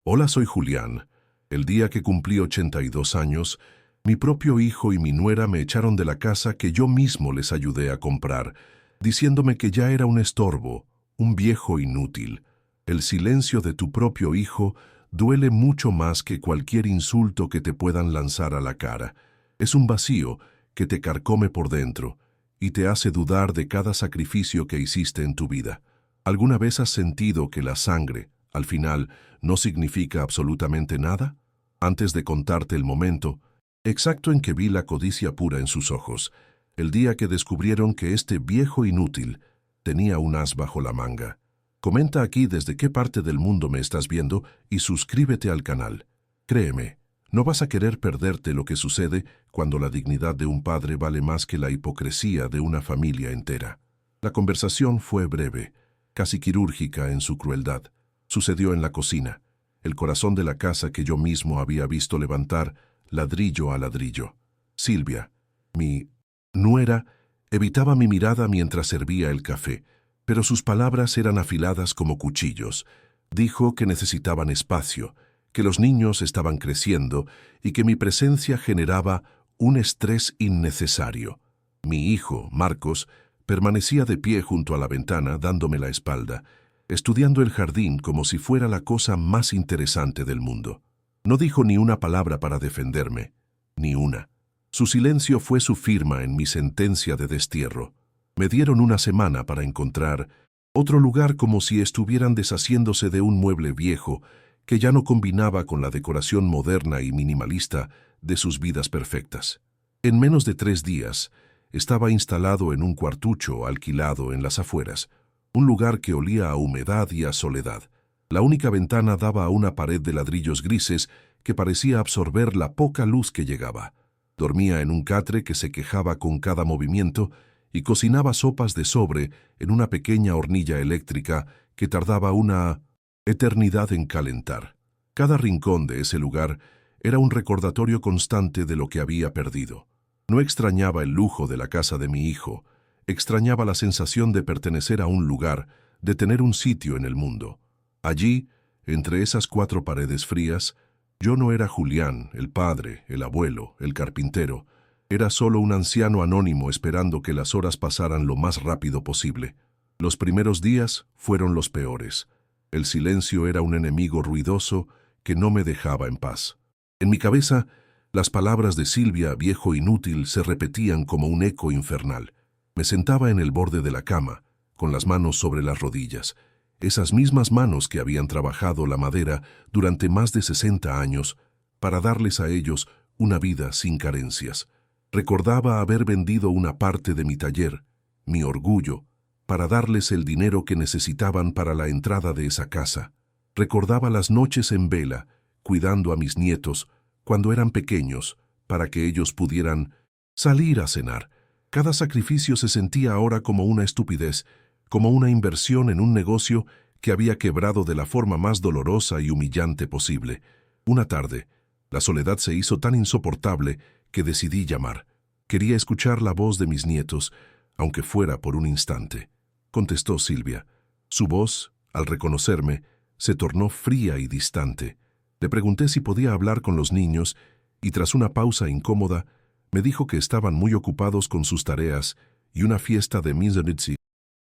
Hola, soy Julián. El día que cumplí 82 años, mi propio hijo y mi nuera me echaron de la casa que yo mismo les ayudé a comprar, diciéndome que ya era un estorbo, un viejo inútil. El silencio de tu propio hijo duele mucho más que cualquier insulto que te puedan lanzar a la cara. Es un vacío que te carcome por dentro y te hace dudar de cada sacrificio que hiciste en tu vida. ¿Alguna vez has sentido que la sangre, al final, no significa absolutamente nada? Antes de contarte el momento exacto en que vi la codicia pura en sus ojos, el día que descubrieron que este viejo inútil tenía un as bajo la manga. Comenta aquí desde qué parte del mundo me estás viendo y suscríbete al canal. Créeme, no vas a querer perderte lo que sucede cuando la dignidad de un padre vale más que la hipocresía de una familia entera. La conversación fue breve, casi quirúrgica en su crueldad. Sucedió en la cocina, el corazón de la casa que yo mismo había visto levantar ladrillo a ladrillo. Silvia, mi nuera, evitaba mi mirada mientras servía el café, pero sus palabras eran afiladas como cuchillos. Dijo que necesitaban espacio, que los niños estaban creciendo y que mi presencia generaba un estrés innecesario. Mi hijo, Marcos, permanecía de pie junto a la ventana dándome la espalda, estudiando el jardín como si fuera la cosa más interesante del mundo. No dijo ni una palabra para defenderme, ni una. Su silencio fue su firma en mi sentencia de destierro. Me dieron una semana para encontrar otro lugar, como si estuvieran deshaciéndose de un mueble viejo que ya no combinaba con la decoración moderna y minimalista de sus vidas perfectas. En menos de 3 días, estaba instalado en un cuartucho alquilado en las afueras, un lugar que olía a humedad y a soledad. La única ventana daba a una pared de ladrillos grises que parecía absorber la poca luz que llegaba. Dormía en un catre que se quejaba con cada movimiento y cocinaba sopas de sobre en una pequeña hornilla eléctrica que tardaba una eternidad en calentar. Cada rincón de ese lugar era un recordatorio constante de lo que había perdido. No extrañaba el lujo de la casa de mi hijo, extrañaba la sensación de pertenecer a un lugar, de tener un sitio en el mundo. Allí, entre esas 4 paredes frías, yo no era Julián, el padre, el abuelo, el carpintero. Era solo un anciano anónimo esperando que las horas pasaran lo más rápido posible. Los primeros días fueron los peores. El silencio era un enemigo ruidoso que no me dejaba en paz. En mi cabeza, las palabras de Silvia, viejo inútil, se repetían como un eco infernal. Me sentaba en el borde de la cama, con las manos sobre las rodillas, esas mismas manos que habían trabajado la madera durante más de 60 años para darles a ellos una vida sin carencias. Recordaba haber vendido una parte de mi taller, mi orgullo, para darles el dinero que necesitaban para la entrada de esa casa. Recordaba las noches en vela, cuidando a mis nietos cuando eran pequeños, para que ellos pudieran salir a cenar. Cada sacrificio se sentía ahora como una estupidez, como una inversión en un negocio que había quebrado de la forma más dolorosa y humillante posible. Una tarde, la soledad se hizo tan insoportable que decidí llamar. Quería escuchar la voz de mis nietos, aunque fuera por un instante. Contestó Silvia. Su voz, al reconocerme, se tornó fría y distante. Le pregunté si podía hablar con los niños y tras una pausa incómoda, me dijo que estaban muy ocupados con sus tareas y una fiesta de Miseritzi,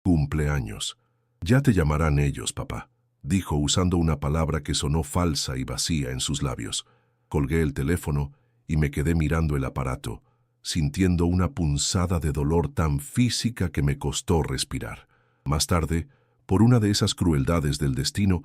cumpleaños. Ya te llamarán ellos, papá, dijo usando una palabra que sonó falsa y vacía en sus labios. Colgué el teléfono y me quedé mirando el aparato, sintiendo una punzada de dolor tan física que me costó respirar. Más tarde, por una de esas crueldades del destino,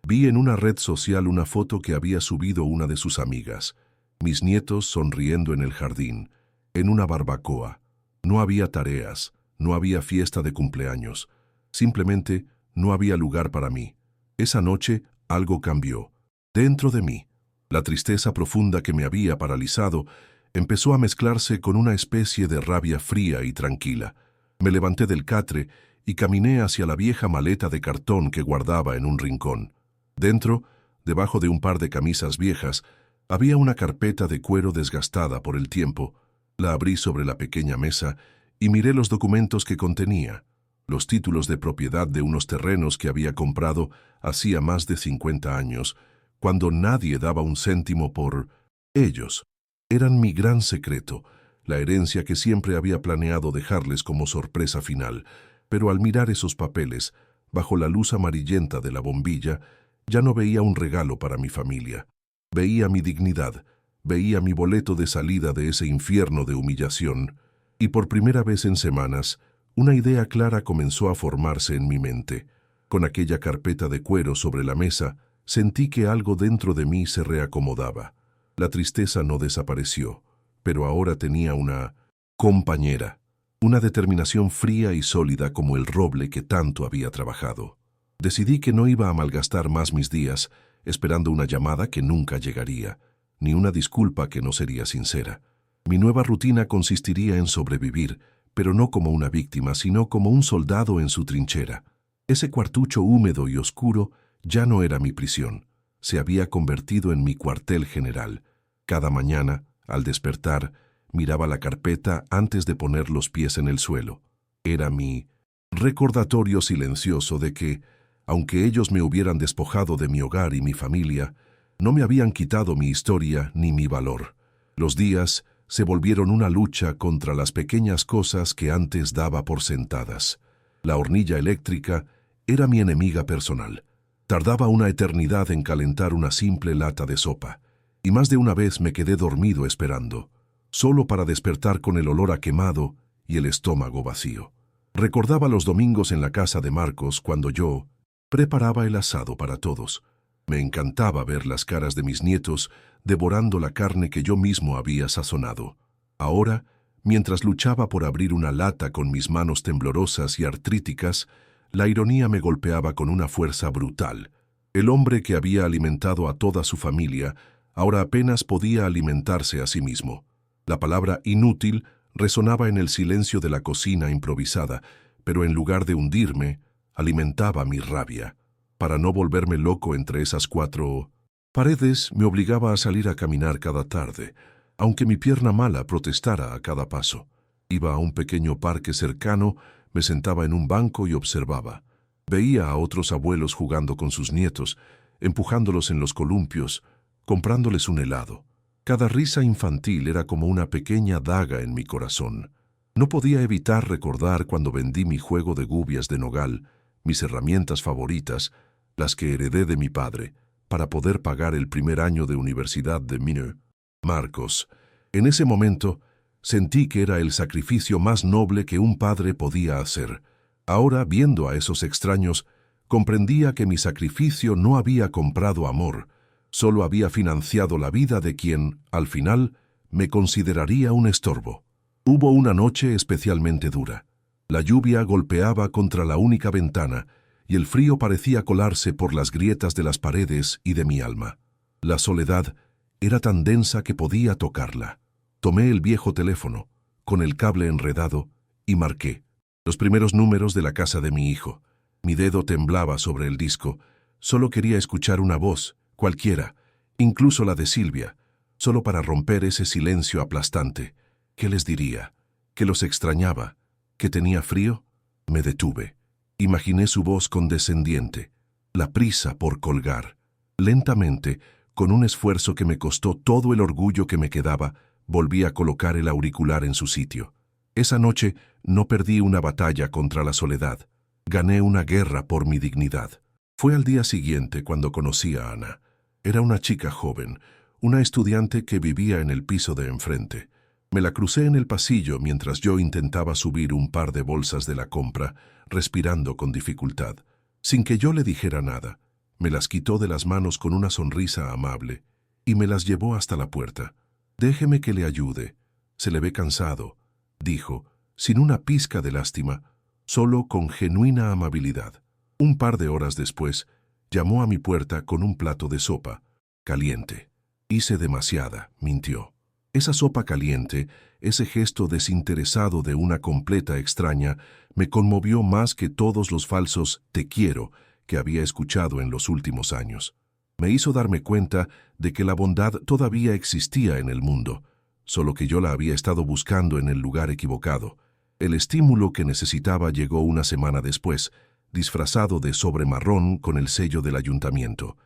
vi en una red social una foto que había subido una de sus amigas. Mis nietos sonriendo en el jardín, en una barbacoa. No había tareas, no había fiesta de cumpleaños. Simplemente no había lugar para mí. Esa noche algo cambió. Dentro de mí, la tristeza profunda que me había paralizado empezó a mezclarse con una especie de rabia fría y tranquila. Me levanté del catre y caminé hacia la vieja maleta de cartón que guardaba en un rincón. Dentro, debajo de un par de camisas viejas, había una carpeta de cuero desgastada por el tiempo. La abrí sobre la pequeña mesa y miré los documentos que contenía. Los títulos de propiedad de unos terrenos que había comprado hacía más de 50 años, cuando nadie daba un céntimo por ellos. Eran mi gran secreto, la herencia que siempre había planeado dejarles como sorpresa final, pero al mirar esos papeles, bajo la luz amarillenta de la bombilla, ya no veía un regalo para mi familia. Veía mi dignidad, veía mi boleto de salida de ese infierno de humillación, y por primera vez en semanas, una idea clara comenzó a formarse en mi mente. Con aquella carpeta de cuero sobre la mesa, sentí que algo dentro de mí se reacomodaba. La tristeza no desapareció, pero ahora tenía una compañera, una determinación fría y sólida como el roble que tanto había trabajado. Decidí que no iba a malgastar más mis días esperando una llamada que nunca llegaría, ni una disculpa que no sería sincera. Mi nueva rutina consistiría en sobrevivir, pero no como una víctima, sino como un soldado en su trinchera. Ese cuartucho húmedo y oscuro ya no era mi prisión. Se había convertido en mi cuartel general. Cada mañana, al despertar, miraba la carpeta antes de poner los pies en el suelo. Era mi recordatorio silencioso de que, aunque ellos me hubieran despojado de mi hogar y mi familia, no me habían quitado mi historia ni mi valor. Los días se volvieron una lucha contra las pequeñas cosas que antes daba por sentadas. La hornilla eléctrica era mi enemiga personal. Tardaba una eternidad en calentar una simple lata de sopa, y más de una vez me quedé dormido esperando, solo para despertar con el olor a quemado y el estómago vacío. Recordaba los domingos en la casa de Marcos cuando yo preparaba el asado para todos. Me encantaba ver las caras de mis nietos devorando la carne que yo mismo había sazonado. Ahora, mientras luchaba por abrir una lata con mis manos temblorosas y artríticas, la ironía me golpeaba con una fuerza brutal. El hombre que había alimentado a toda su familia ahora apenas podía alimentarse a sí mismo. La palabra inútil resonaba en el silencio de la cocina improvisada, pero en lugar de hundirme, alimentaba mi rabia. Para no volverme loco entre esas cuatro paredes, me obligaba a salir a caminar cada tarde, aunque mi pierna mala protestara a cada paso. Iba a un pequeño parque cercano, me sentaba en un banco y observaba. Veía a otros abuelos jugando con sus nietos, empujándolos en los columpios, comprándoles un helado. Cada risa infantil era como una pequeña daga en mi corazón. No podía evitar recordar cuando vendí mi juego de gubias de nogal, mis herramientas favoritas, las que heredé de mi padre, para poder pagar el primer año de universidad de Marcos. En ese momento, sentí que era el sacrificio más noble que un padre podía hacer. Ahora, viendo a esos extraños, comprendía que mi sacrificio no había comprado amor, solo había financiado la vida de quien, al final, me consideraría un estorbo. Hubo una noche especialmente dura. La lluvia golpeaba contra la única ventana y el frío parecía colarse por las grietas de las paredes y de mi alma. La soledad era tan densa que podía tocarla. Tomé el viejo teléfono, con el cable enredado, y marqué los primeros números de la casa de mi hijo. Mi dedo temblaba sobre el disco. Solo quería escuchar una voz, cualquiera, incluso la de Silvia, solo para romper ese silencio aplastante. ¿Qué les diría? ¿Que los extrañaba? ¿Que tenía frío? Me detuve. Imaginé su voz condescendiente, la prisa por colgar. Lentamente, con un esfuerzo que me costó todo el orgullo que me quedaba, volví a colocar el auricular en su sitio. Esa noche no perdí una batalla contra la soledad. Gané una guerra por mi dignidad. Fue al día siguiente cuando conocí a Ana. Era una chica joven, una estudiante que vivía en el piso de enfrente. Me la crucé en el pasillo mientras yo intentaba subir un par de bolsas de la compra, respirando con dificultad. Sin que yo le dijera nada, me las quitó de las manos con una sonrisa amable y me las llevó hasta la puerta. «Déjeme que le ayude. Se le ve cansado», dijo, sin una pizca de lástima, solo con genuina amabilidad. Un par de horas después, llamó a mi puerta con un plato de sopa, caliente. «Hice demasiada», mintió. Esa sopa caliente, ese gesto desinteresado de una completa extraña, me conmovió más que todos los falsos «te quiero» que había escuchado en los últimos años. Me hizo darme cuenta de que la bondad todavía existía en el mundo, solo que yo la había estado buscando en el lugar equivocado. El estímulo que necesitaba llegó una semana después, disfrazado de sobre marrón con el sello del ayuntamiento.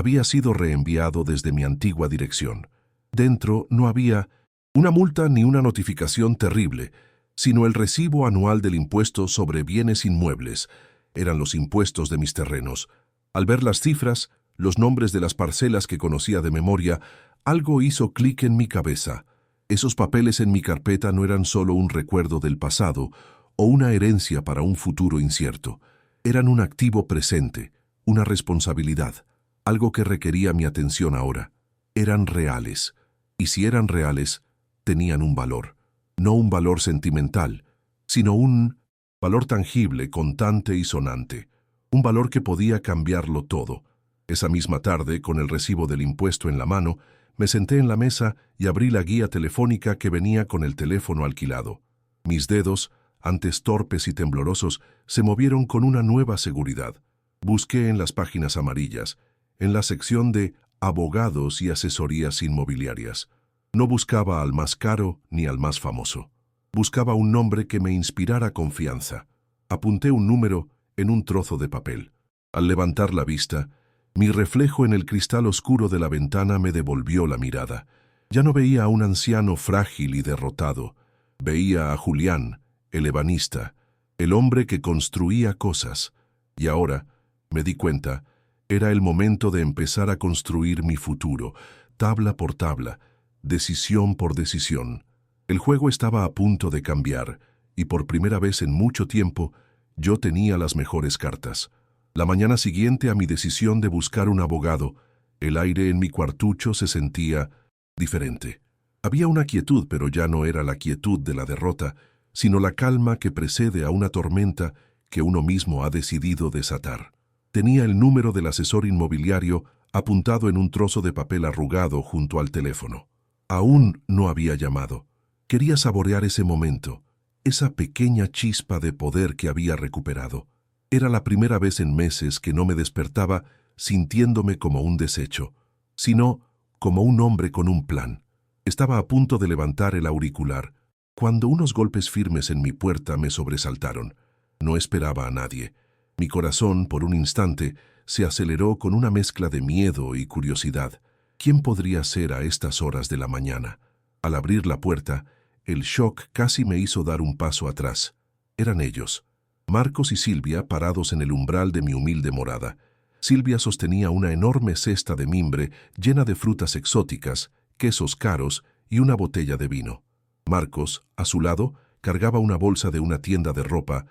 Había sido reenviado desde mi antigua dirección. Dentro no había una multa ni una notificación terrible, sino el recibo anual del impuesto sobre bienes inmuebles. Eran los impuestos de mis terrenos. Al ver las cifras, los nombres de las parcelas que conocía de memoria, algo hizo clic en mi cabeza. Esos papeles en mi carpeta no eran solo un recuerdo del pasado o una herencia para un futuro incierto. Eran un activo presente, una responsabilidad, algo que requería mi atención ahora. Eran reales. Y si eran reales, tenían un valor. No un valor sentimental, sino un valor tangible, contante y sonante. Un valor que podía cambiarlo todo. Esa misma tarde, con el recibo del impuesto en la mano, me senté en la mesa y abrí la guía telefónica que venía con el teléfono alquilado. Mis dedos, antes torpes y temblorosos, se movieron con una nueva seguridad. Busqué en las páginas amarillas, en la sección de abogados y asesorías inmobiliarias. No buscaba al más caro ni al más famoso. Buscaba un nombre que me inspirara confianza. Apunté un número en un trozo de papel. Al levantar la vista, mi reflejo en el cristal oscuro de la ventana me devolvió la mirada. Ya no veía a un anciano frágil y derrotado. Veía a Julián, el ebanista, el hombre que construía cosas. Y ahora, me di cuenta, era el momento de empezar a construir mi futuro, tabla por tabla, decisión por decisión. El juego estaba a punto de cambiar, y por primera vez en mucho tiempo, yo tenía las mejores cartas. La mañana siguiente a mi decisión de buscar un abogado, el aire en mi cuartucho se sentía diferente. Había una quietud, pero ya no era la quietud de la derrota, sino la calma que precede a una tormenta que uno mismo ha decidido desatar. Tenía el número del asesor inmobiliario apuntado en un trozo de papel arrugado junto al teléfono. Aún no había llamado. Quería saborear ese momento, esa pequeña chispa de poder que había recuperado. Era la primera vez en meses que no me despertaba sintiéndome como un desecho, sino como un hombre con un plan. Estaba a punto de levantar el auricular, cuando unos golpes firmes en mi puerta me sobresaltaron. No esperaba a nadie. Mi corazón, por un instante, se aceleró con una mezcla de miedo y curiosidad. ¿Quién podría ser a estas horas de la mañana? Al abrir la puerta, el shock casi me hizo dar un paso atrás. Eran ellos, Marcos y Silvia, parados en el umbral de mi humilde morada. Silvia sostenía una enorme cesta de mimbre llena de frutas exóticas, quesos caros y una botella de vino. Marcos, a su lado, cargaba una bolsa de una tienda de ropa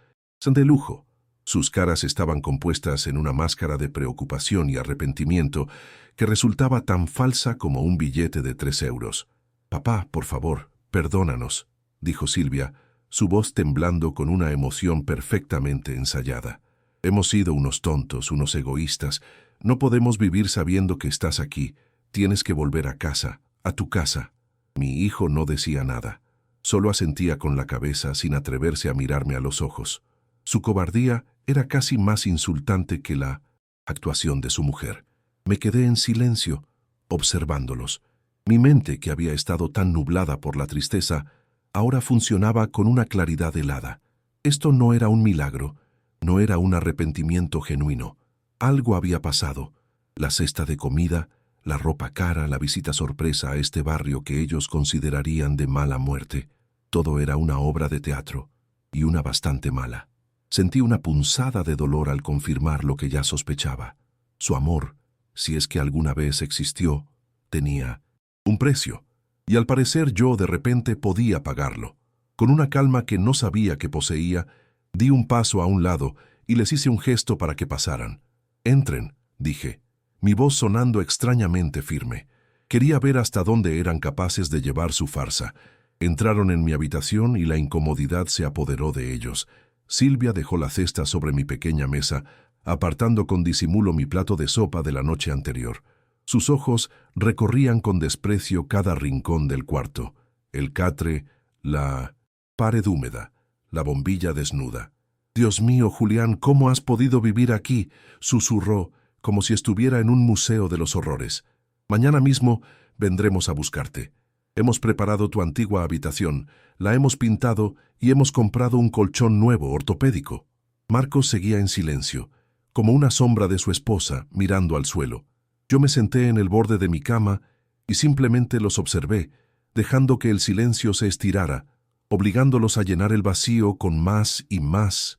de lujo. Sus caras estaban compuestas en una máscara de preocupación y arrepentimiento que resultaba tan falsa como un billete de 3 euros. «Papá, por favor, perdónanos», dijo Silvia, su voz temblando con una emoción perfectamente ensayada. «Hemos sido unos tontos, unos egoístas. No podemos vivir sabiendo que estás aquí. Tienes que volver a casa, a tu casa». Mi hijo no decía nada. Solo asentía con la cabeza sin atreverse a mirarme a los ojos. Su cobardía era casi más insultante que la actuación de su mujer. Me quedé en silencio, observándolos. Mi mente, que había estado tan nublada por la tristeza, ahora funcionaba con una claridad helada. Esto no era un milagro, no era un arrepentimiento genuino. Algo había pasado. La cesta de comida, la ropa cara, la visita sorpresa a este barrio que ellos considerarían de mala muerte. Todo era una obra de teatro, y una bastante mala. Sentí una punzada de dolor al confirmar lo que ya sospechaba. Su amor, si es que alguna vez existió, tenía un precio, y al parecer yo de repente podía pagarlo. Con una calma que no sabía que poseía, di un paso a un lado y les hice un gesto para que pasaran. «Entren», dije, mi voz sonando extrañamente firme. Quería ver hasta dónde eran capaces de llevar su farsa. Entraron en mi habitación y la incomodidad se apoderó de ellos. Silvia dejó la cesta sobre mi pequeña mesa, apartando con disimulo mi plato de sopa de la noche anterior. Sus ojos recorrían con desprecio cada rincón del cuarto. El catre, la pared húmeda, la bombilla desnuda. «Dios mío, Julián, ¿cómo has podido vivir aquí?», susurró, como si estuviera en un museo de los horrores. «Mañana mismo vendremos a buscarte. Hemos preparado tu antigua habitación, la hemos pintado y hemos comprado un colchón nuevo, ortopédico». Marcos seguía en silencio, como una sombra de su esposa, mirando al suelo. Yo me senté en el borde de mi cama y simplemente los observé, dejando que el silencio se estirara, obligándolos a llenar el vacío con más y más.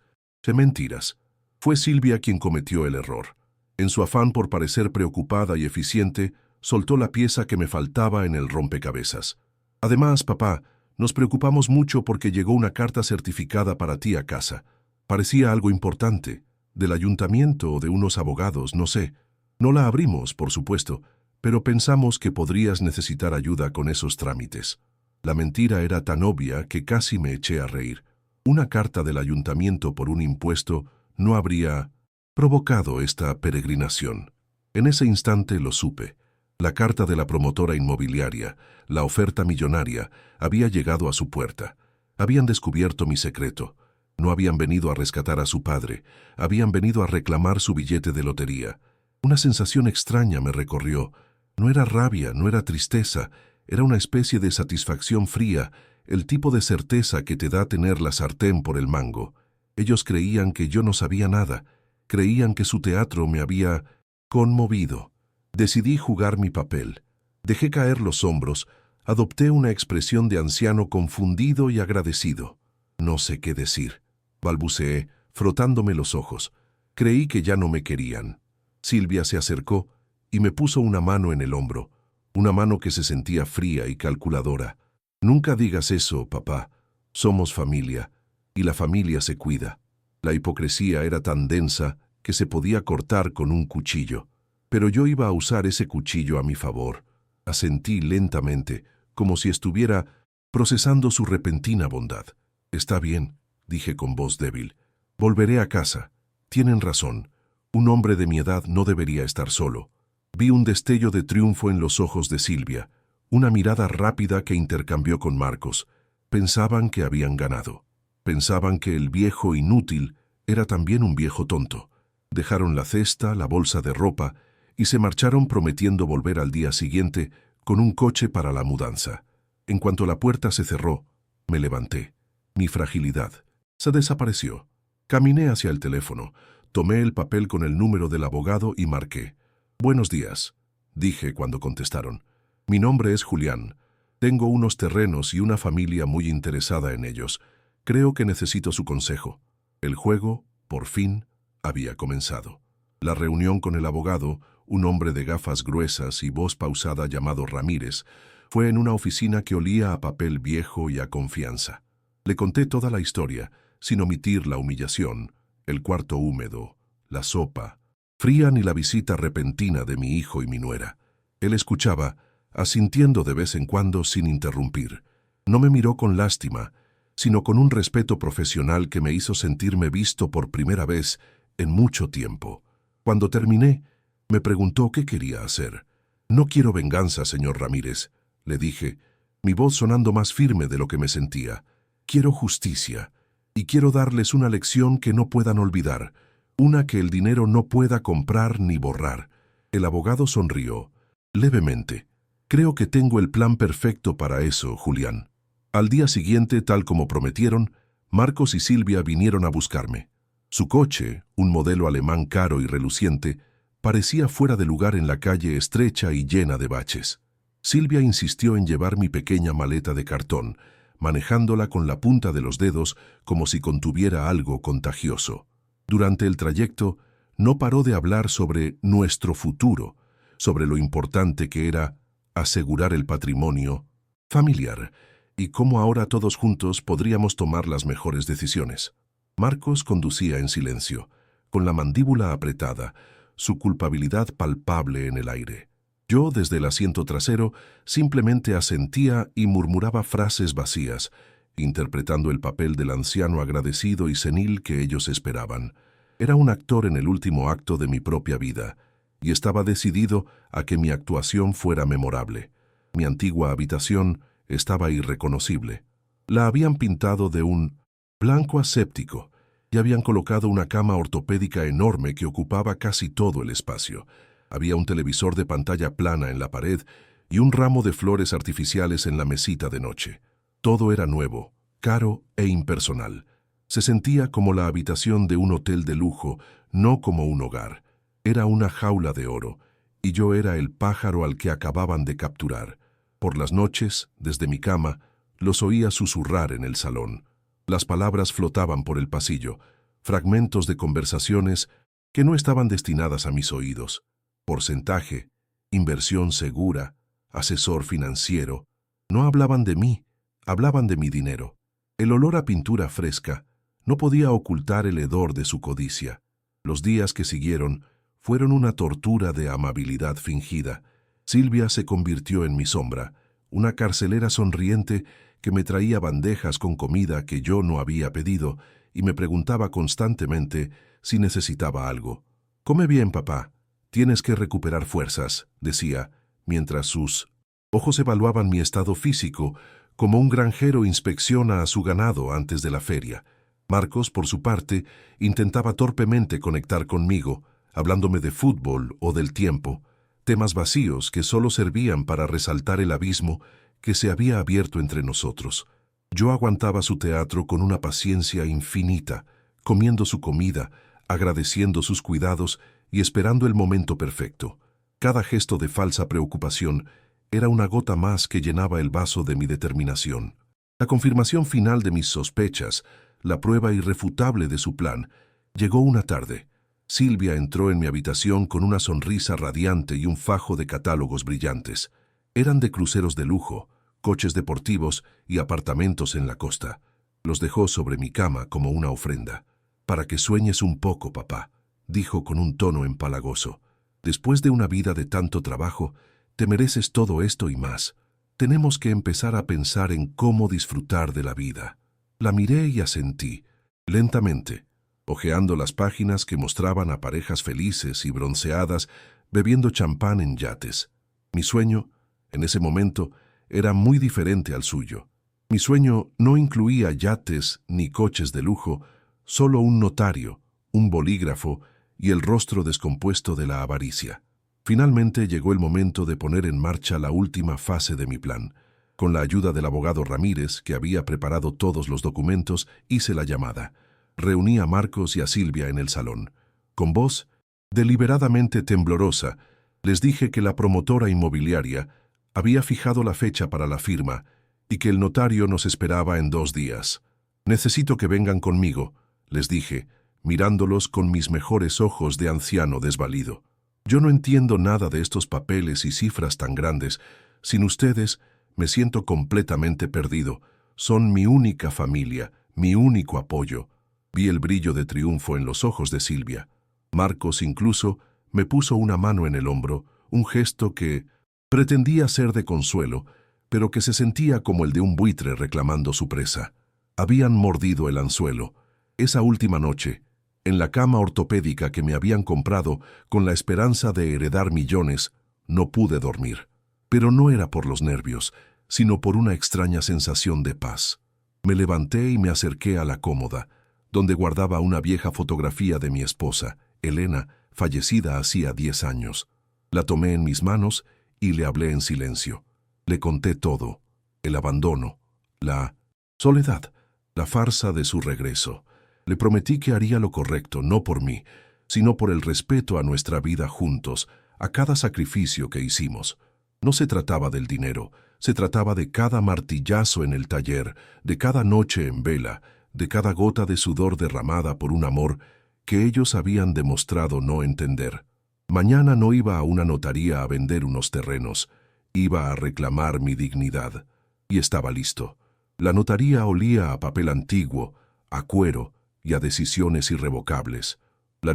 Mentiras. Fue Silvia quien cometió el error. En su afán por parecer preocupada y eficiente, soltó la pieza que me faltaba en el rompecabezas. Además, papá, nos preocupamos mucho porque llegó una carta certificada para ti a casa. Parecía algo importante, del ayuntamiento o de unos abogados, no sé. No la abrimos, por supuesto, pero pensamos que podrías necesitar ayuda con esos trámites. La mentira era tan obvia que casi me eché a reír. Una carta del ayuntamiento por un impuesto no habría provocado esta peregrinación. En ese instante lo supe. La carta de la promotora inmobiliaria, la oferta millonaria, había llegado a su puerta. Habían descubierto mi secreto. No habían venido a rescatar a su padre, habían venido a reclamar su billete de lotería. Una sensación extraña me recorrió. No era rabia, no era tristeza, era una especie de satisfacción fría, el tipo de certeza que te da tener la sartén por el mango. Ellos creían que yo no sabía nada, creían que su teatro me había conmovido. Decidí jugar mi papel. Dejé caer los hombros, adopté una expresión de anciano confundido y agradecido. No sé qué decir, balbuceé, frotándome los ojos. Creí que ya no me querían. Silvia se acercó y me puso una mano en el hombro, una mano que se sentía fría y calculadora. Nunca digas eso, papá. Somos familia, y la familia se cuida. La hipocresía era tan densa que se podía cortar con un cuchillo. Pero yo iba a usar ese cuchillo a mi favor. Asentí lentamente, como si estuviera procesando su repentina bondad. Está bien, dije con voz débil. Volveré a casa. Tienen razón. Un hombre de mi edad no debería estar solo. Vi un destello de triunfo en los ojos de Silvia, una mirada rápida que intercambió con Marcos. Pensaban que habían ganado. Pensaban que el viejo inútil era también un viejo tonto. Dejaron la cesta, la bolsa de ropa, y se marcharon prometiendo volver al día siguiente con un coche para la mudanza. En cuanto la puerta se cerró, me levanté. Mi fragilidad se desapareció. Caminé hacia el teléfono, tomé el papel con el número del abogado y marqué. «Buenos días», dije cuando contestaron. «Mi nombre es Julián. Tengo unos terrenos y una familia muy interesada en ellos. Creo que necesito su consejo». El juego, por fin, había comenzado. La reunión con el abogado, un hombre de gafas gruesas y voz pausada llamado Ramírez, fue en una oficina que olía a papel viejo y a confianza. Le conté toda la historia, sin omitir la humillación, el cuarto húmedo, la sopa, fría ni la visita repentina de mi hijo y mi nuera. Él escuchaba, asintiendo de vez en cuando sin interrumpir. No me miró con lástima, sino con un respeto profesional que me hizo sentirme visto por primera vez en mucho tiempo. Cuando terminé, me preguntó qué quería hacer. «No quiero venganza, señor Ramírez», le dije, mi voz sonando más firme de lo que me sentía. «Quiero justicia, y quiero darles una lección que no puedan olvidar, una que el dinero no pueda comprar ni borrar». El abogado sonrió, levemente. «Creo que tengo el plan perfecto para eso, Julián». Al día siguiente, tal como prometieron, Marcos y Silvia vinieron a buscarme. Su coche, un modelo alemán caro y reluciente, parecía fuera de lugar en la calle estrecha y llena de baches. Silvia insistió en llevar mi pequeña maleta de cartón, manejándola con la punta de los dedos como si contuviera algo contagioso. Durante el trayecto, no paró de hablar sobre nuestro futuro, sobre lo importante que era asegurar el patrimonio familiar y cómo ahora todos juntos podríamos tomar las mejores decisiones. Marcos conducía en silencio, con la mandíbula apretada, su culpabilidad palpable en el aire. Yo, desde el asiento trasero, simplemente asentía y murmuraba frases vacías, interpretando el papel del anciano agradecido y senil que ellos esperaban. Era un actor en el último acto de mi propia vida, y estaba decidido a que mi actuación fuera memorable. Mi antigua habitación estaba irreconocible. La habían pintado de un blanco aséptico y habían colocado una cama ortopédica enorme que ocupaba casi todo el espacio. Había un televisor de pantalla plana en la pared y un ramo de flores artificiales en la mesita de noche. Todo era nuevo, caro e impersonal. Se sentía como la habitación de un hotel de lujo, no como un hogar. Era una jaula de oro, y yo era el pájaro al que acababan de capturar. Por las noches, desde mi cama, los oía susurrar en el salón. Las palabras flotaban por el pasillo, fragmentos de conversaciones que no estaban destinadas a mis oídos. Porcentaje, inversión segura, asesor financiero. No hablaban de mí, hablaban de mi dinero. El olor a pintura fresca no podía ocultar el hedor de su codicia. Los días que siguieron fueron una tortura de amabilidad fingida. Silvia se convirtió en mi sombra, una carcelera sonriente que me traía bandejas con comida que yo no había pedido y me preguntaba constantemente si necesitaba algo. «Come bien, papá. Tienes que recuperar fuerzas», decía, mientras sus ojos evaluaban mi estado físico como un granjero inspecciona a su ganado antes de la feria. Marcos, por su parte, intentaba torpemente conectar conmigo, hablándome de fútbol o del tiempo, temas vacíos que solo servían para resaltar el abismo que se había abierto entre nosotros. Yo aguantaba su teatro con una paciencia infinita, comiendo su comida, agradeciendo sus cuidados y esperando el momento perfecto. Cada gesto de falsa preocupación era una gota más que llenaba el vaso de mi determinación. La confirmación final de mis sospechas, la prueba irrefutable de su plan, llegó una tarde. Silvia entró en mi habitación con una sonrisa radiante y un fajo de catálogos brillantes. Eran de cruceros de lujo, coches deportivos y apartamentos en la costa. Los dejó sobre mi cama como una ofrenda. «Para que sueñes un poco, papá», dijo con un tono empalagoso. «Después de una vida de tanto trabajo, te mereces todo esto y más. Tenemos que empezar a pensar en cómo disfrutar de la vida». La miré y asentí, lentamente, hojeando las páginas que mostraban a parejas felices y bronceadas bebiendo champán en yates. Mi sueño, en ese momento, era muy diferente al suyo. Mi sueño no incluía yates ni coches de lujo, solo un notario, un bolígrafo y el rostro descompuesto de la avaricia. Finalmente llegó el momento de poner en marcha la última fase de mi plan. Con la ayuda del abogado Ramírez, que había preparado todos los documentos, hice la llamada. Reuní a Marcos y a Silvia en el salón. Con voz deliberadamente temblorosa, les dije que la promotora inmobiliaria había fijado la fecha para la firma y que el notario nos esperaba en 2 días. «Necesito que vengan conmigo», les dije, mirándolos con mis mejores ojos de anciano desvalido. «Yo no entiendo nada de estos papeles y cifras tan grandes. Sin ustedes, me siento completamente perdido. Son mi única familia, mi único apoyo». Vi el brillo de triunfo en los ojos de Silvia. Marcos incluso me puso una mano en el hombro, un gesto que pretendía ser de consuelo, pero que se sentía como el de un buitre reclamando su presa. Habían mordido el anzuelo. Esa última noche, en la cama ortopédica que me habían comprado con la esperanza de heredar millones, no pude dormir. Pero no era por los nervios, sino por una extraña sensación de paz. Me levanté y me acerqué a la cómoda, donde guardaba una vieja fotografía de mi esposa, Elena, fallecida hacía 10 años. La tomé en mis manos y le hablé en silencio. Le conté todo: el abandono, la soledad, la farsa de su regreso. Le prometí que haría lo correcto, no por mí, sino por el respeto a nuestra vida juntos, a cada sacrificio que hicimos. No se trataba del dinero, se trataba de cada martillazo en el taller, de cada noche en vela, de cada gota de sudor derramada por un amor que ellos habían demostrado no entender. Mañana no iba a una notaría a vender unos terrenos, iba a reclamar mi dignidad. Y estaba listo. La notaría olía a papel antiguo, a cuero y a decisiones irrevocables. La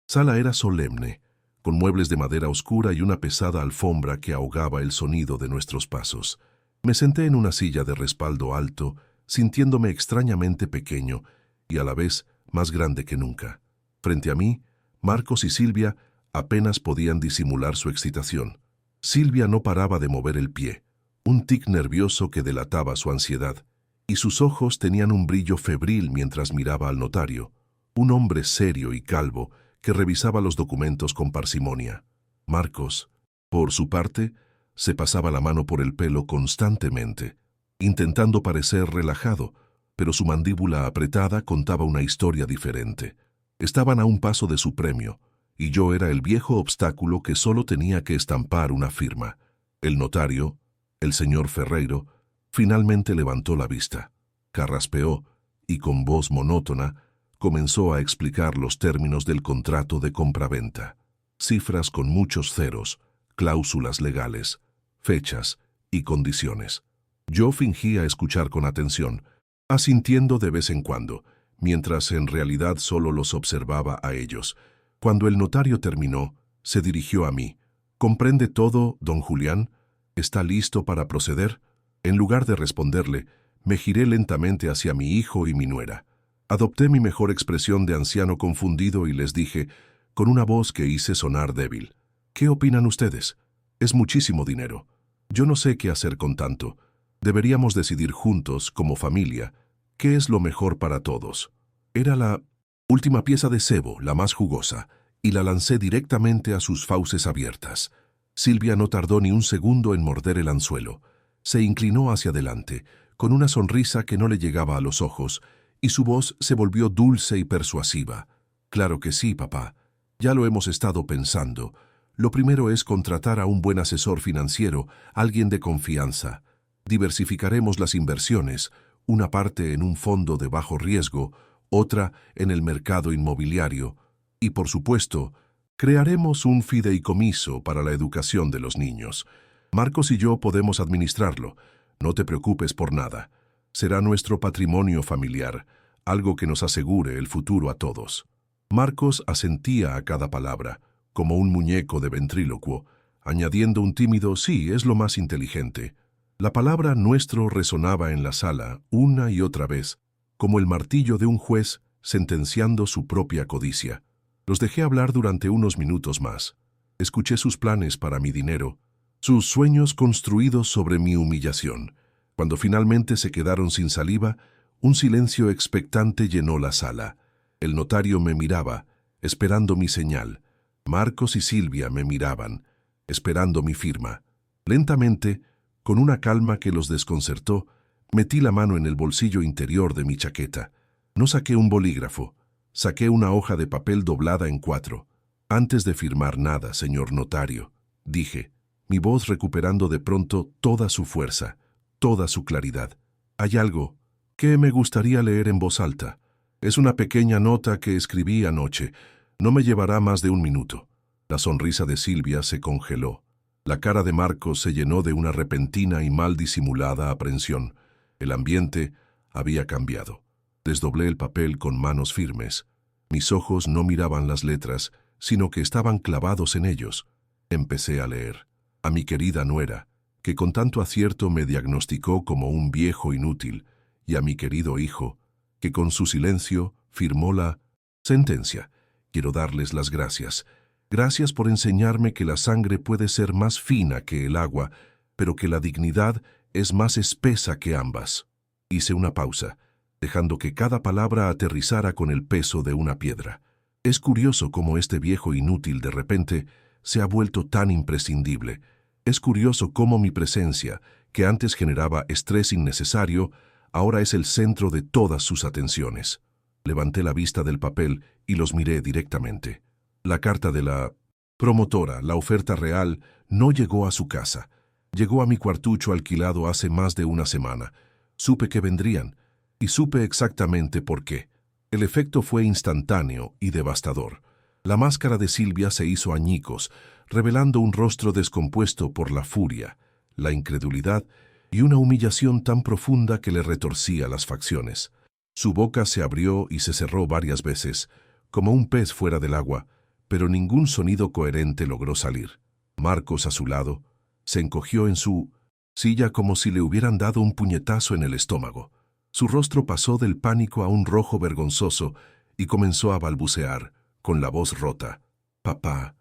sala era solemne, con muebles de madera oscura y una pesada alfombra que ahogaba el sonido de nuestros pasos. Me senté en una silla de respaldo alto, sintiéndome extrañamente pequeño y a la vez más grande que nunca. Frente a mí, Marcos y Silvia apenas podían disimular su excitación. Silvia no paraba de mover el pie, un tic nervioso que delataba su ansiedad, y sus ojos tenían un brillo febril mientras miraba al notario, un hombre serio y calvo que revisaba los documentos con parsimonia. Marcos, por su parte, se pasaba la mano por el pelo constantemente, intentando parecer relajado, pero su mandíbula apretada contaba una historia diferente. Estaban a un paso de su premio, y yo era el viejo obstáculo que solo tenía que estampar una firma. El notario, el señor Ferreiro, finalmente levantó la vista, carraspeó y con voz monótona comenzó a explicar los términos del contrato de compraventa. Cifras con muchos ceros, cláusulas legales, fechas y condiciones. Yo fingía escuchar con atención, asintiendo de vez en cuando, mientras en realidad solo los observaba a ellos. Cuando el notario terminó, se dirigió a mí. ¿Comprende todo, don Julián? ¿Está listo para proceder? En lugar de responderle, me giré lentamente hacia mi hijo y mi nuera. Adopté mi mejor expresión de anciano confundido y les dije, con una voz que hice sonar débil, ¿qué opinan ustedes? Es muchísimo dinero. Yo no sé qué hacer con tanto. Deberíamos decidir juntos, como familia, qué es lo mejor para todos. Era la última pieza de cebo, la más jugosa, y la lancé directamente a sus fauces abiertas. Silvia no tardó ni un segundo en morder el anzuelo. Se inclinó hacia adelante, con una sonrisa que no le llegaba a los ojos, y su voz se volvió dulce y persuasiva. Claro que sí, papá. Ya lo hemos estado pensando. Lo primero es contratar a un buen asesor financiero, alguien de confianza. Diversificaremos las inversiones, una parte en un fondo de bajo riesgo, otra en el mercado inmobiliario, y por supuesto, crearemos un fideicomiso para la educación de los niños. Marcos y yo podemos administrarlo. No te preocupes por nada. Será nuestro patrimonio familiar, algo que nos asegure el futuro a todos. Marcos asentía a cada palabra, como un muñeco de ventrílocuo, añadiendo un tímido «sí, es lo más inteligente». La palabra «nuestro» resonaba en la sala una y otra vez, como el martillo de un juez sentenciando su propia codicia. Los dejé hablar durante unos minutos más. Escuché sus planes para mi dinero, sus sueños construidos sobre mi humillación. Cuando finalmente se quedaron sin saliva, un silencio expectante llenó la sala. El notario me miraba, esperando mi señal. Marcos y Silvia me miraban, esperando mi firma. Lentamente, con una calma que los desconcertó, metí la mano en el bolsillo interior de mi chaqueta. No saqué un bolígrafo, saqué una hoja de papel doblada en 4. Antes de firmar nada, señor notario, dije, mi voz recuperando de pronto toda su fuerza, toda su claridad. Hay algo que me gustaría leer en voz alta. Es una pequeña nota que escribí anoche. No me llevará más de un minuto. La sonrisa de Silvia se congeló. La cara de Marcos se llenó de una repentina y mal disimulada aprensión. El ambiente había cambiado. Desdoblé el papel con manos firmes. Mis ojos no miraban las letras, sino que estaban clavados en ellos. Empecé a leer. A mi querida nuera, que con tanto acierto me diagnosticó como un viejo inútil, y a mi querido hijo, que con su silencio firmó la sentencia. Quiero darles las gracias. Gracias por enseñarme que la sangre puede ser más fina que el agua, pero que la dignidad es más espesa que ambas. Hice una pausa, dejando que cada palabra aterrizara con el peso de una piedra. Es curioso cómo este viejo inútil de repente se ha vuelto tan imprescindible. Es curioso cómo mi presencia, que antes generaba estrés innecesario, ahora es el centro de todas sus atenciones. Levanté la vista del papel y los miré directamente. La carta de la promotora, la oferta real, no llegó a su casa. Llegó a mi cuartucho alquilado hace más de una semana. Supe que vendrían, y supe exactamente por qué. El efecto fue instantáneo y devastador. La máscara de Silvia se hizo añicos, revelando un rostro descompuesto por la furia, la incredulidad y una humillación tan profunda que le retorcía las facciones. Su boca se abrió y se cerró varias veces, como un pez fuera del agua, pero ningún sonido coherente logró salir. Marcos, a su lado, se encogió en su silla como si le hubieran dado un puñetazo en el estómago. Su rostro pasó del pánico a un rojo vergonzoso y comenzó a balbucear, con la voz rota. «Papá,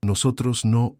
nosotros no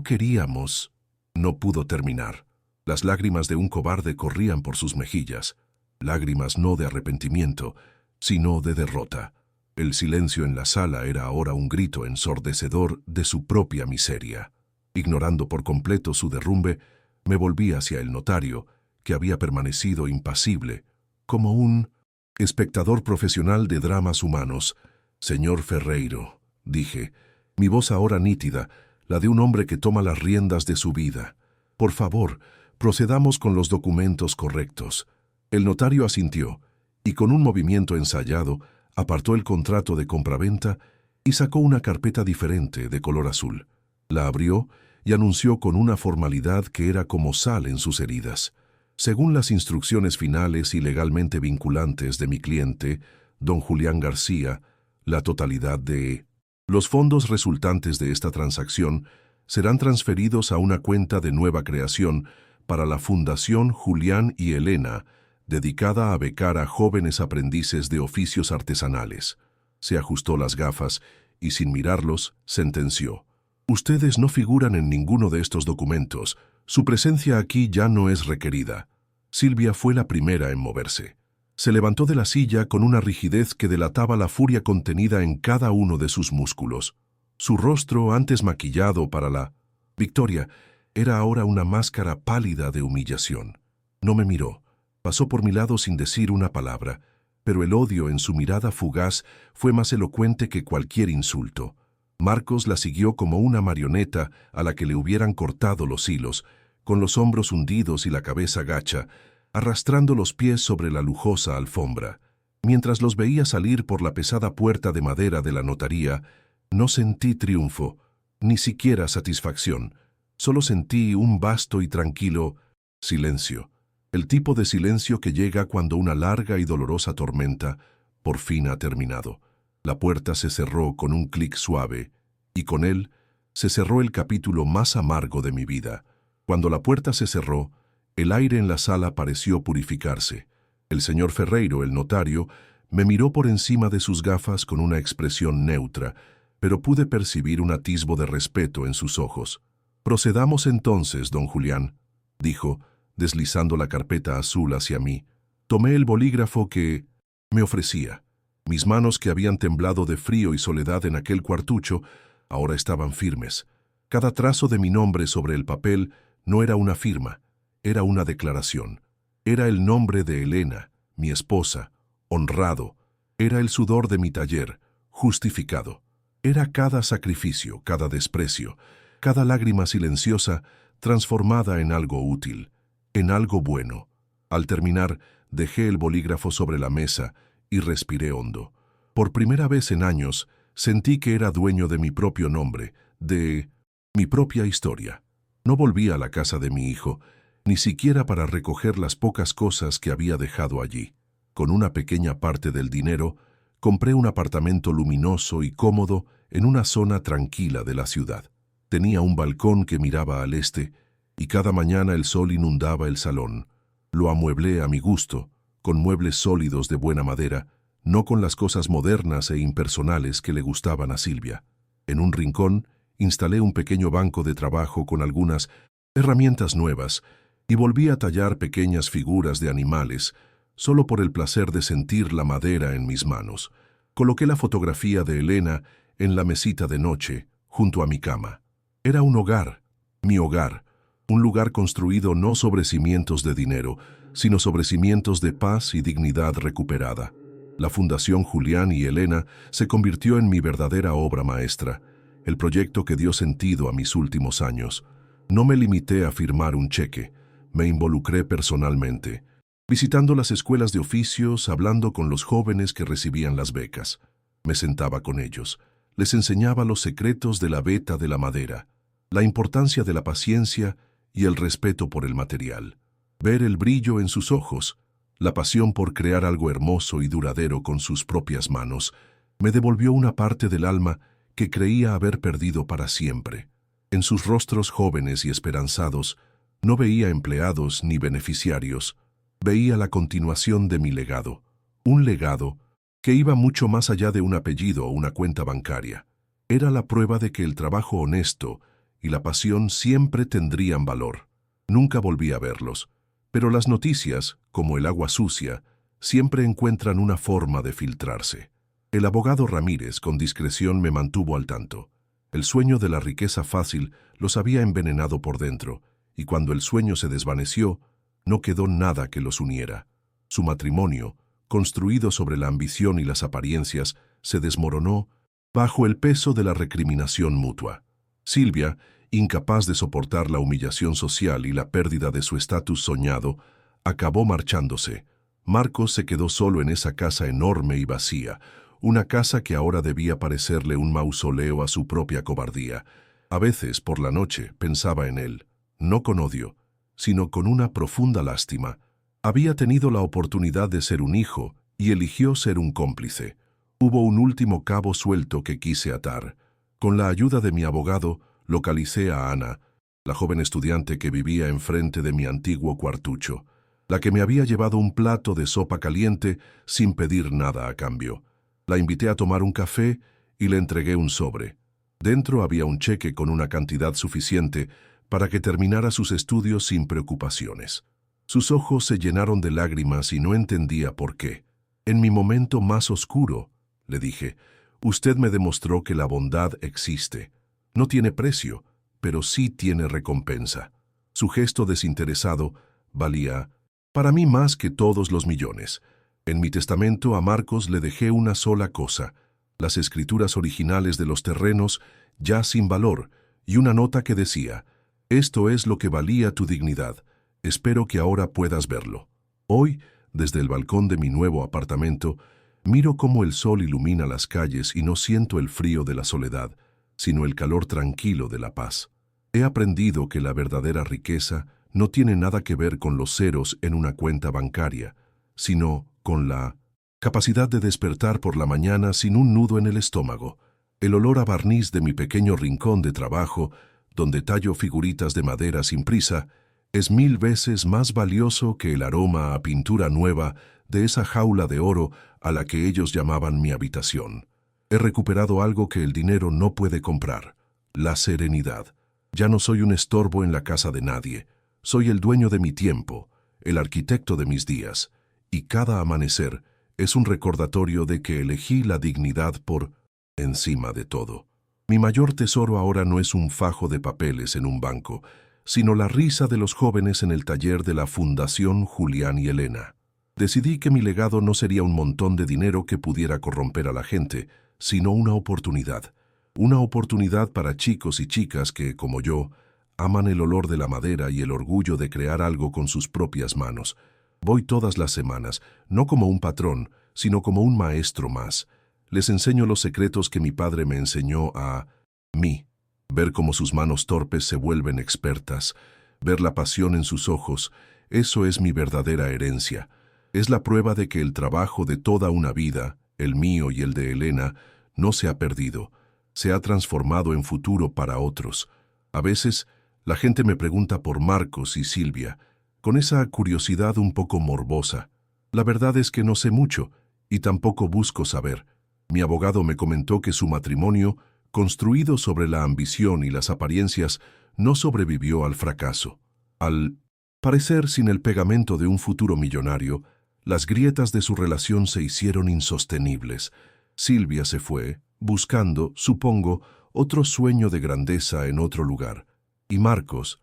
queríamos». No pudo terminar. Las lágrimas de un cobarde corrían por sus mejillas. Lágrimas no de arrepentimiento, sino de derrota. El silencio en la sala era ahora un grito ensordecedor de su propia miseria. Ignorando por completo su derrumbe, me volví hacia el notario, que había permanecido impasible, como un espectador profesional de dramas humanos. «Señor Ferreiro», dije, mi voz ahora nítida, la de un hombre que toma las riendas de su vida. Por favor, procedamos con los documentos correctos. El notario asintió, y con un movimiento ensayado, apartó el contrato de compraventa y sacó una carpeta diferente de color azul. La abrió y anunció con una formalidad que era como sal en sus heridas. Según las instrucciones finales y legalmente vinculantes de mi cliente, don Julián García, la totalidad de los fondos resultantes de esta transacción serán transferidos a una cuenta de nueva creación para la Fundación Julián y Elena, dedicada a becar a jóvenes aprendices de oficios artesanales. Se ajustó las gafas y, sin mirarlos, sentenció. Ustedes no figuran en ninguno de estos documentos. Su presencia aquí ya no es requerida. Silvia fue la primera en moverse. Se levantó de la silla con una rigidez que delataba la furia contenida en cada uno de sus músculos. Su rostro, antes maquillado para la victoria, era ahora una máscara pálida de humillación. No me miró. Pasó por mi lado sin decir una palabra, pero el odio en su mirada fugaz fue más elocuente que cualquier insulto. Marcos la siguió como una marioneta a la que le hubieran cortado los hilos, con los hombros hundidos y la cabeza gacha, arrastrando los pies sobre la lujosa alfombra. Mientras los veía salir por la pesada puerta de madera de la notaría, no sentí triunfo, ni siquiera satisfacción. Solo sentí un vasto y tranquilo silencio. El tipo de silencio que llega cuando una larga y dolorosa tormenta por fin ha terminado. La puerta se cerró con un clic suave, y con él se cerró el capítulo más amargo de mi vida. Cuando la puerta se cerró, el aire en la sala pareció purificarse. El señor Ferreiro, el notario, me miró por encima de sus gafas con una expresión neutra, pero pude percibir un atisbo de respeto en sus ojos. «Procedamos entonces, don Julián», dijo, deslizando la carpeta azul hacia mí. Tomé el bolígrafo que me ofrecía. Mis manos, que habían temblado de frío y soledad en aquel cuartucho, ahora estaban firmes. Cada trazo de mi nombre sobre el papel no era una firma, era una declaración. Era el nombre de Elena, mi esposa, honrado. Era el sudor de mi taller, justificado. Era cada sacrificio, cada desprecio, cada lágrima silenciosa transformada en algo útil, en algo bueno. Al terminar, dejé el bolígrafo sobre la mesa y respiré hondo. Por primera vez en años, sentí que era dueño de mi propio nombre, de mi propia historia. No volví a la casa de mi hijo, ni siquiera para recoger las pocas cosas que había dejado allí. Con una pequeña parte del dinero, compré un apartamento luminoso y cómodo en una zona tranquila de la ciudad. Tenía un balcón que miraba al este, y cada mañana el sol inundaba el salón. Lo amueblé a mi gusto, con muebles sólidos de buena madera, no con las cosas modernas e impersonales que le gustaban a Silvia. En un rincón instalé un pequeño banco de trabajo con algunas herramientas nuevas y volví a tallar pequeñas figuras de animales, solo por el placer de sentir la madera en mis manos. Coloqué la fotografía de Elena en la mesita de noche, junto a mi cama. Era un hogar, mi hogar, un lugar construido no sobre cimientos de dinero, sino sobre cimientos de paz y dignidad recuperada. La Fundación Julián y Elena se convirtió en mi verdadera obra maestra, el proyecto que dio sentido a mis últimos años. No me limité a firmar un cheque, me involucré personalmente, visitando las escuelas de oficios, hablando con los jóvenes que recibían las becas. Me sentaba con ellos, les enseñaba los secretos de la veta de la madera, la importancia de la paciencia y el respeto por el material. Ver el brillo en sus ojos, la pasión por crear algo hermoso y duradero con sus propias manos, me devolvió una parte del alma que creía haber perdido para siempre. En sus rostros jóvenes y esperanzados, no veía empleados ni beneficiarios, veía la continuación de mi legado, un legado que iba mucho más allá de un apellido o una cuenta bancaria. Era la prueba de que el trabajo honesto y la pasión siempre tendrían valor. Nunca volví a verlos, pero las noticias, como el agua sucia, siempre encuentran una forma de filtrarse. El abogado Ramírez, con discreción, me mantuvo al tanto. El sueño de la riqueza fácil los había envenenado por dentro, y cuando el sueño se desvaneció, no quedó nada que los uniera. Su matrimonio, construido sobre la ambición y las apariencias, se desmoronó bajo el peso de la recriminación mutua. Silvia, incapaz de soportar la humillación social y la pérdida de su estatus soñado, acabó marchándose. Marcos se quedó solo en esa casa enorme y vacía, una casa que ahora debía parecerle un mausoleo a su propia cobardía. A veces, por la noche, pensaba en él, no con odio, sino con una profunda lástima. Había tenido la oportunidad de ser un hijo y eligió ser un cómplice. Hubo un último cabo suelto que quise atar. Con la ayuda de mi abogado, localicé a Ana, la joven estudiante que vivía enfrente de mi antiguo cuartucho, la que me había llevado un plato de sopa caliente sin pedir nada a cambio. La invité a tomar un café y le entregué un sobre. Dentro había un cheque con una cantidad suficiente para que terminara sus estudios sin preocupaciones. Sus ojos se llenaron de lágrimas y no entendía por qué. En mi momento más oscuro, le dije, usted me demostró que la bondad existe. No tiene precio, pero sí tiene recompensa. Su gesto desinteresado valía, para mí, más que todos los millones. En mi testamento a Marcos le dejé una sola cosa, las escrituras originales de los terrenos, ya sin valor, y una nota que decía, esto es lo que valía tu dignidad. Espero que ahora puedas verlo. Hoy, desde el balcón de mi nuevo apartamento, miro cómo el sol ilumina las calles y no siento el frío de la soledad, sino el calor tranquilo de la paz. He aprendido que la verdadera riqueza no tiene nada que ver con los ceros en una cuenta bancaria, sino con la capacidad de despertar por la mañana sin un nudo en el estómago, el olor a barniz de mi pequeño rincón de trabajo, donde tallo figuritas de madera sin prisa, es 1000 veces más valioso que el aroma a pintura nueva de esa jaula de oro a la que ellos llamaban mi habitación. He recuperado algo que el dinero no puede comprar, la serenidad. Ya no soy un estorbo en la casa de nadie. Soy el dueño de mi tiempo, el arquitecto de mis días, y cada amanecer es un recordatorio de que elegí la dignidad por encima de todo. Mi mayor tesoro ahora no es un fajo de papeles en un banco, sino la risa de los jóvenes en el taller de la Fundación Julián y Elena. Decidí que mi legado no sería un montón de dinero que pudiera corromper a la gente, sino una oportunidad para chicos y chicas que, como yo, aman el olor de la madera y el orgullo de crear algo con sus propias manos. Voy todas las semanas, no como un patrón, sino como un maestro más. Les enseño los secretos que mi padre me enseñó a mí. Ver cómo sus manos torpes se vuelven expertas, ver la pasión en sus ojos, eso es mi verdadera herencia. Es la prueba de que el trabajo de toda una vida, el mío y el de Elena, no se ha perdido. Se ha transformado en futuro para otros. A veces, la gente me pregunta por Marcos y Silvia, con esa curiosidad un poco morbosa. La verdad es que no sé mucho, y tampoco busco saber. Mi abogado me comentó que su matrimonio, construido sobre la ambición y las apariencias, no sobrevivió al fracaso. Al parecer sin el pegamento de un futuro millonario, las grietas de su relación se hicieron insostenibles. Silvia se fue, buscando, supongo, otro sueño de grandeza en otro lugar. Y Marcos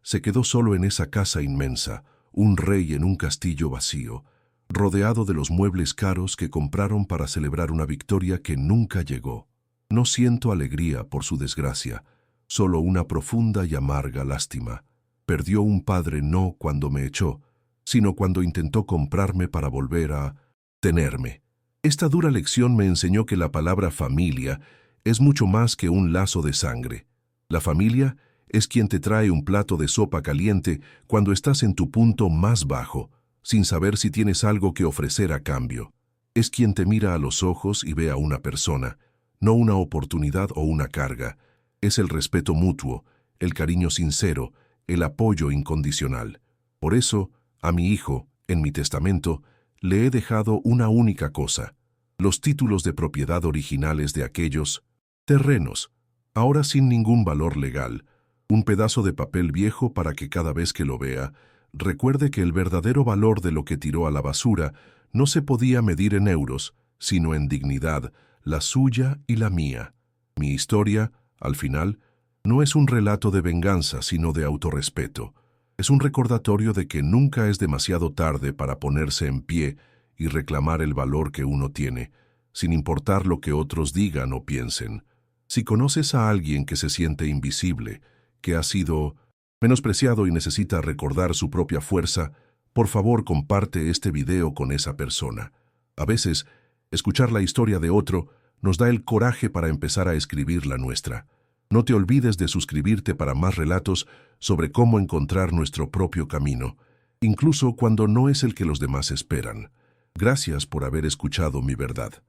se quedó solo en esa casa inmensa, un rey en un castillo vacío, rodeado de los muebles caros que compraron para celebrar una victoria que nunca llegó. No siento alegría por su desgracia, solo una profunda y amarga lástima. Perdió un padre no cuando me echó, sino cuando intentó comprarme para volver a tenerme. Esta dura lección me enseñó que la palabra familia es mucho más que un lazo de sangre. La familia es quien te trae un plato de sopa caliente cuando estás en tu punto más bajo, sin saber si tienes algo que ofrecer a cambio. Es quien te mira a los ojos y ve a una persona, no una oportunidad o una carga. Es el respeto mutuo, el cariño sincero, el apoyo incondicional. Por eso, a mi hijo, en mi testamento, le he dejado una única cosa: los títulos de propiedad originales de aquellos terrenos, ahora sin ningún valor legal, un pedazo de papel viejo para que cada vez que lo vea, recuerde que el verdadero valor de lo que tiró a la basura no se podía medir en euros, sino en dignidad, la suya y la mía. Mi historia, al final, no es un relato de venganza, sino de autorrespeto. Es un recordatorio de que nunca es demasiado tarde para ponerse en pie y reclamar el valor que uno tiene. sin importar lo que otros digan o piensen. Si conoces a alguien que se siente invisible, que ha sido menospreciado y necesita recordar su propia fuerza, por favor comparte este video con esa persona. A veces, escuchar la historia de otro nos da el coraje para empezar a escribir la nuestra. No te olvides de suscribirte para más relatos sobre cómo encontrar nuestro propio camino, incluso cuando no es el que los demás esperan. Gracias por haber escuchado mi verdad.